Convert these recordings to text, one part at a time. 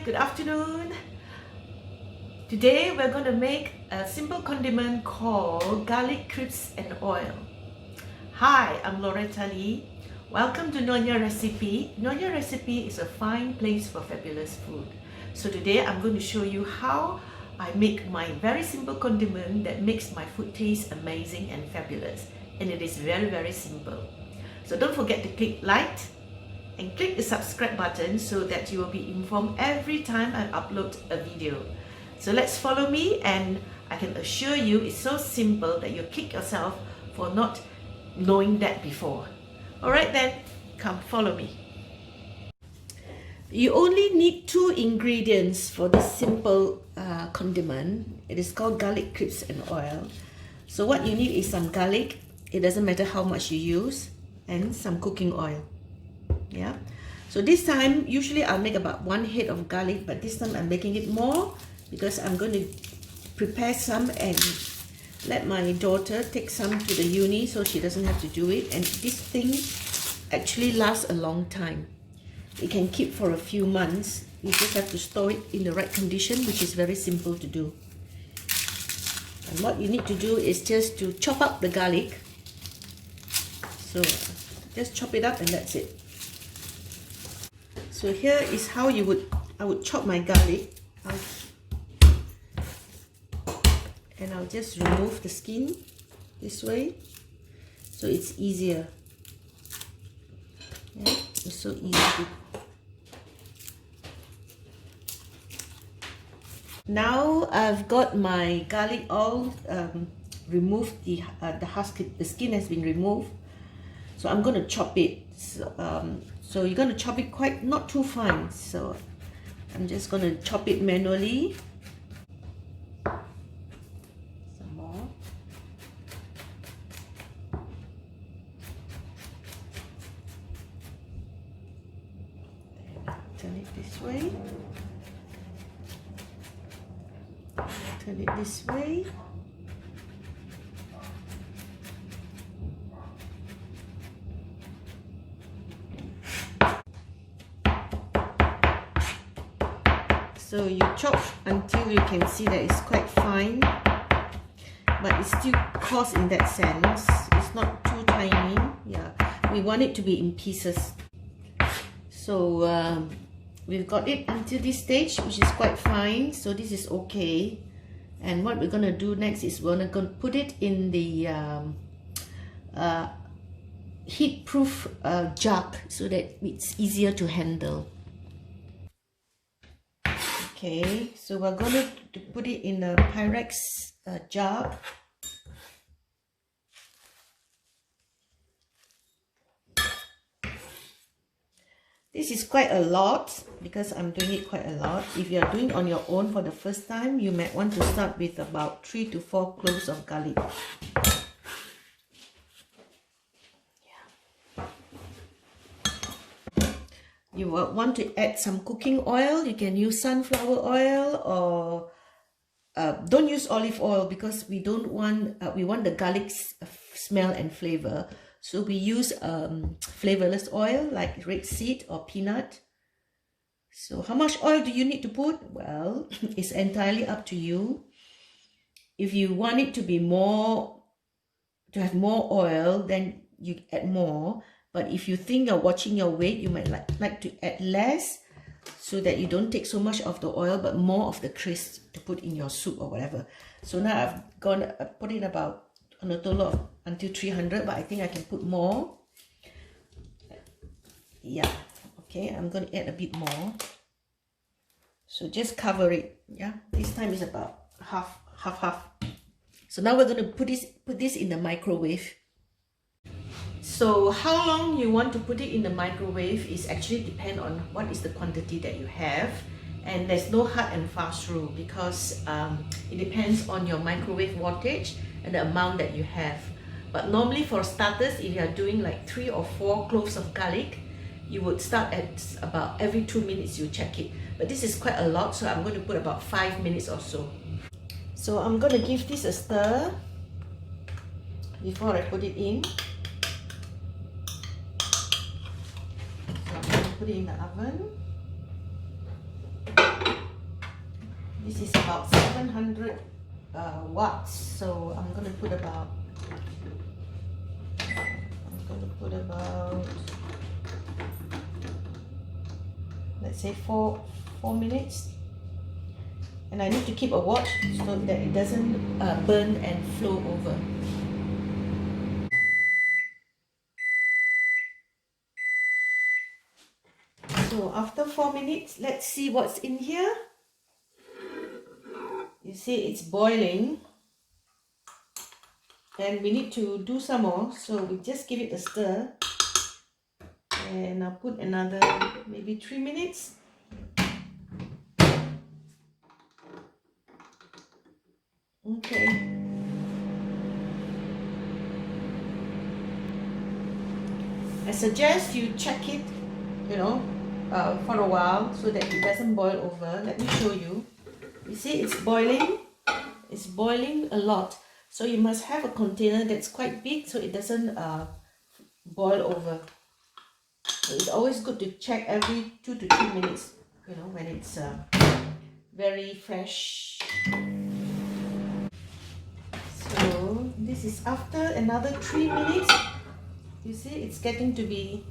good afternoon. Today we're going to make a simple condiment called garlic crisps and oil. Hi, I'm Loretta Lee. Welcome to Nyonya Recipe. Nyonya Recipe is a fine place for fabulous food. So today I'm going to show you how I make my very simple condiment that makes my food taste amazing and fabulous. And it is very simple. So don't forget to click like and click the subscribe button so that you will be informed every time I upload a video. So let's follow me, and I can assure you it's so simple that you'll kick yourself for not knowing that before. Alright then, come follow me. You only need 2 ingredients for this simple condiment. It is called garlic crisps and oil. So what you need is some garlic, it doesn't matter how much you use, and some cooking oil. Yeah, so this time usually I'll make about 1 head of garlic, but this time I'm making it more because I'm going to prepare some and let my daughter take some to the uni so she doesn't have to do it. And this thing actually lasts a long time. It can keep for a few months. You just have to store it in the right condition, which is very simple to do. And what you need to do is just to chop up the garlic. So just chop it up and that's it. So here is how I would chop my garlic. And I'll just remove the skin this way, so it's easier. Yeah, it's so easy to. Now I've got my garlic all removed. The husk, the skin has been removed. So I'm going to chop it. So you're going to chop it quite not too fine. So I'm just going to chop it manually. Some more. Turn it this way. Turn it this way. So you chop until you can see that it's quite fine, but it's still coarse in that sense. It's not too tiny. Yeah, we want it to be in pieces. So we've got it until this stage, which is quite fine. So this is okay. And what we're gonna do next is we're gonna put it in the heat-proof jug so that it's easier to handle. Okay, so we're going to put it in a Pyrex jar. This is quite a lot because I'm doing it quite a lot. If you are doing on your own for the first time, you might want to start with about 3 to 4 cloves of garlic. You want to add some cooking oil. You can use sunflower oil, or don't use olive oil because we don't want we want the garlic smell and flavor. So we use flavorless oil like rapeseed or peanut. So how much oil do you need to put? Well, it's entirely up to you. If you want it to be more, to have more oil, then you add more. But if you think you're watching your weight, you might like to add less so that you don't take so much of the oil, but more of the crisps to put in your soup or whatever. So now I've put in about on a total of until 300, but I think I can put more. Yeah, okay, I'm going to add a bit more. So just cover it. Yeah, this time is about half. So now we're going to put this in the microwave. So how long you want to put it in the microwave is actually depend on what is the quantity that you have, and there's no hard and fast rule because it depends on your microwave wattage and the amount that you have. But normally for starters, if you are doing like 3 or 4 cloves of garlic, you would start at about every 2 minutes you check it. But this is quite a lot, so I'm going to put about 5 minutes or so. So I'm going to give this a stir before I put it in. Put it in the oven. This is about 700 watts, so I'm going to put about let's say four minutes, and I need to keep a watch so that it doesn't burn and flow over. So after 4 minutes, let's see what's in here. You see it's boiling, and we need to do some more, so we just give it a stir, and I'll put another maybe 3 minutes. Okay. I suggest you check it, for a while so that it doesn't boil over. Let me show you. You see it's boiling. It's boiling a lot. So you must have a container that's quite big so it doesn't boil over. So it's always good to check every 2 to 3 minutes, when it's very fresh. So this is after another 3 minutes. You see it's getting to be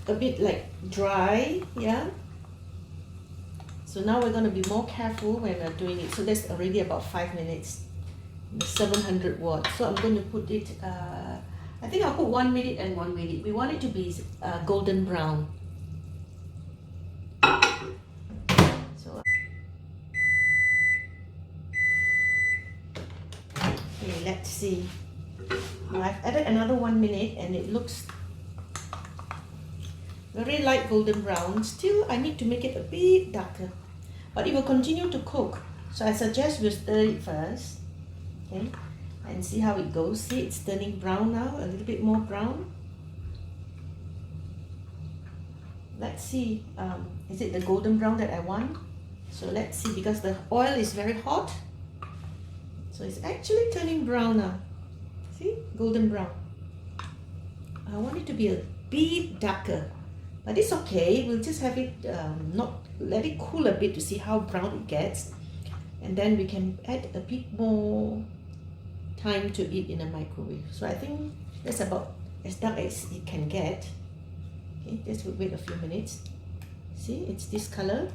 a bit like dry, yeah. So now we're going to be more careful when we're doing it. So that's already about 5 minutes, 700 watts. So I'm going to put it, I think I'll put 1 minute and 1 minute. We want it to be golden brown. So, okay, let's see. Now I've added another 1 minute and it looks very light golden brown. Still, I need to make it a bit darker, but it will continue to cook. So I suggest we stir it first, okay, and see how it goes. See, it's turning brown now, a little bit more brown. Let's see, is it the golden brown that I want? So let's see, because the oil is very hot. So it's actually turning brown now. See, golden brown. I want it to be a bit darker, but it's okay. We'll just have it, let it cool a bit to see how brown it gets, and then we can add a bit more time to it in the microwave. So I think that's about as dark as it can get. Okay, just wait a few minutes. See, it's this color.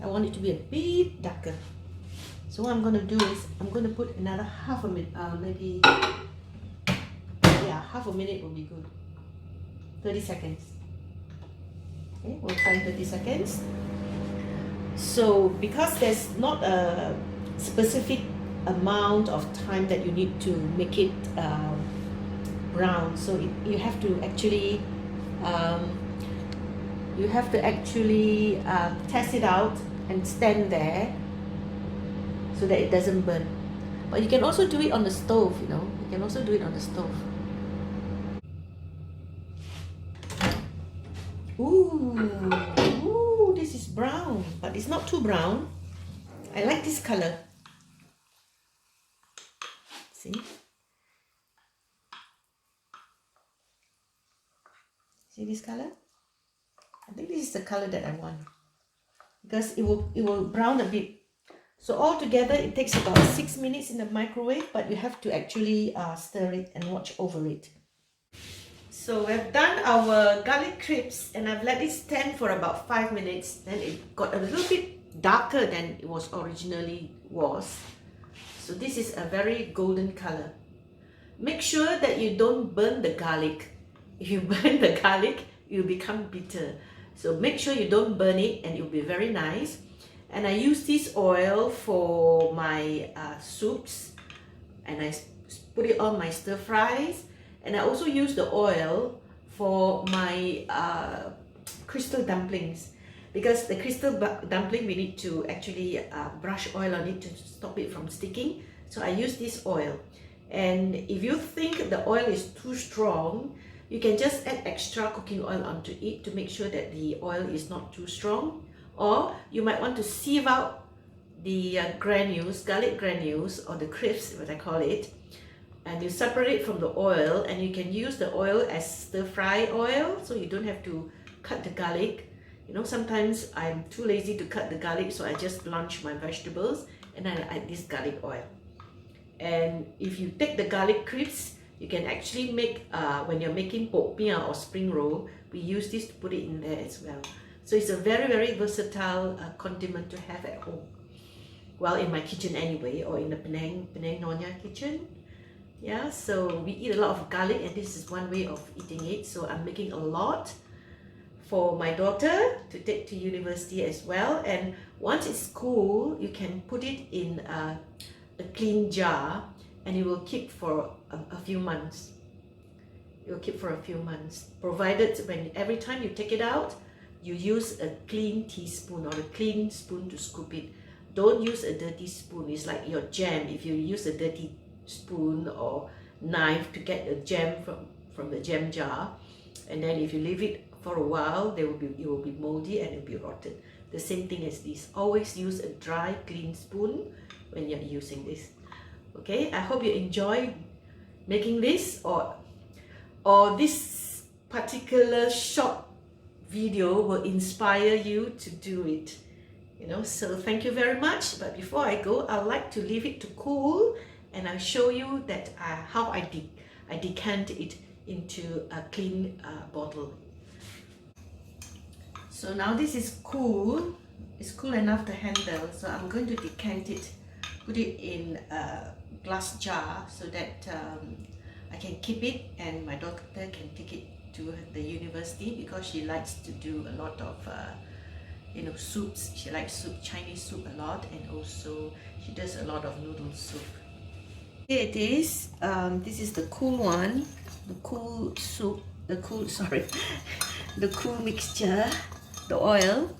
I want it to be a bit darker. So what I'm going to do is I'm going to put another half a minute, maybe, yeah, half a minute will be good. 30 seconds. Okay, we'll try 30 seconds. So because there's not a specific amount of time that you need to make it brown, so you have to actually test it out and stand there so that it doesn't burn. But you can also do it on the stove, you can also do it on the stove. Ooh, this is brown, but it's not too brown. I like this color. See? See this color? I think this is the color that I want, because it will brown a bit. So altogether it takes about 6 minutes in the microwave, but you have to actually stir it and watch over it. So we've done our garlic crisps and I've let it stand for about 5 minutes. Then it got a little bit darker than it was originally was. So this is a very golden color. Make sure that you don't burn the garlic. If you burn the garlic, it will become bitter. So make sure you don't burn it and it will be very nice. And I use this oil for my soups, and I put it on my stir fries. And I also use the oil for my crystal dumplings, because the crystal dumpling we need to actually brush oil on it to stop it from sticking. So I use this oil. And if you think the oil is too strong, you can just add extra cooking oil onto it to make sure that the oil is not too strong. Or you might want to sieve out the granules, garlic granules, or the crisps, what I call it, and you separate it from the oil, and you can use the oil as stir fry oil, so you don't have to cut the garlic. You know, sometimes I'm too lazy to cut the garlic, so I just blanch my vegetables and then I add this garlic oil. And if you take the garlic crisps, you can actually make, when you're making popiah or spring roll, we use this to put it in there as well. So it's a very, very versatile condiment to have at home. Well, in my kitchen anyway, or in the Penang Nyonya kitchen. Yeah, so we eat a lot of garlic and this is one way of eating it. So I'm making a lot for my daughter to take to university as well. And once it's cool, you can put it in a clean jar and it will keep for a few months. It will keep for a few months, provided when every time you take it out, you use a clean teaspoon or a clean spoon to scoop it. Don't use a dirty spoon. It's like your jam. If you use a dirty spoon or knife to get the jam from the jam jar, and then if you leave it for a while, it will be moldy and it will be rotten. The same thing as this. Always use a dry, clean spoon when you're using this. Okay, I hope you enjoy making this, or this particular short video will inspire you to do it. You know, so thank you very much. But before I go, I'd like to leave it to cool, and I'll show you that how I decant it into a clean bottle. So now this is cool. It's cool enough to handle. So I'm going to decant it, put it in a glass jar so that I can keep it, and my daughter can take it to the university because she likes to do a lot of you know, soups. She likes soup, Chinese soup a lot, and also she does a lot of noodle soup. Here it is. This is the cool one, the cool soup, the cool the cool mixture, the oil.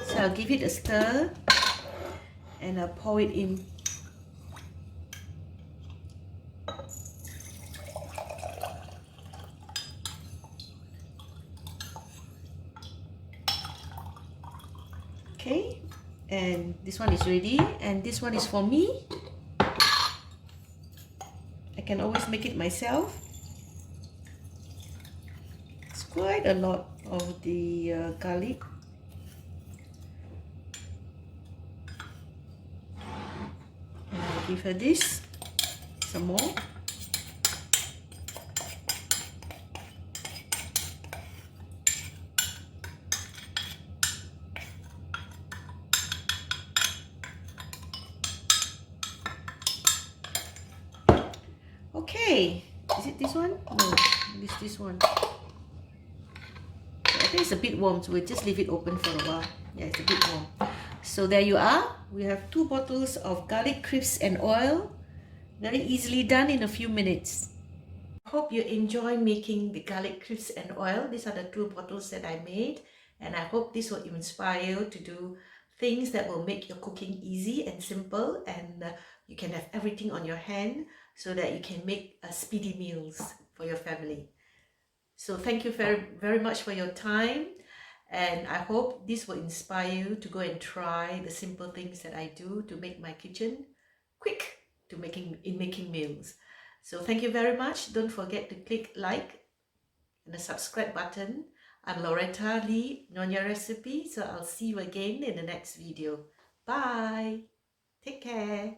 So I'll give it a stir and I'll pour it in. Okay, and this one is ready, and this one is for me. I can always make it myself. It's quite a lot of the garlic. And I'll give her this, some more. Okay, is it this one? No, it's this one. So I think it's a bit warm, so we'll just leave it open for a while. Yeah, it's a bit warm. So there you are. We have 2 bottles of garlic crisps and oil. Very easily done in a few minutes. Hope you enjoy making the garlic crisps and oil. These are the 2 bottles that I made, and I hope this will inspire you to do things that will make your cooking easy and simple, and you can have everything on your hand so that you can make speedy meals for your family. So thank you very, very much for your time, and I hope this will inspire you to go and try the simple things that I do to make my kitchen quick in making meals. So thank you very much. Don't forget to click like and the subscribe button. I'm Loretta Lee, Nyonya Recipe. So I'll see you again in the next video. Bye. Take care.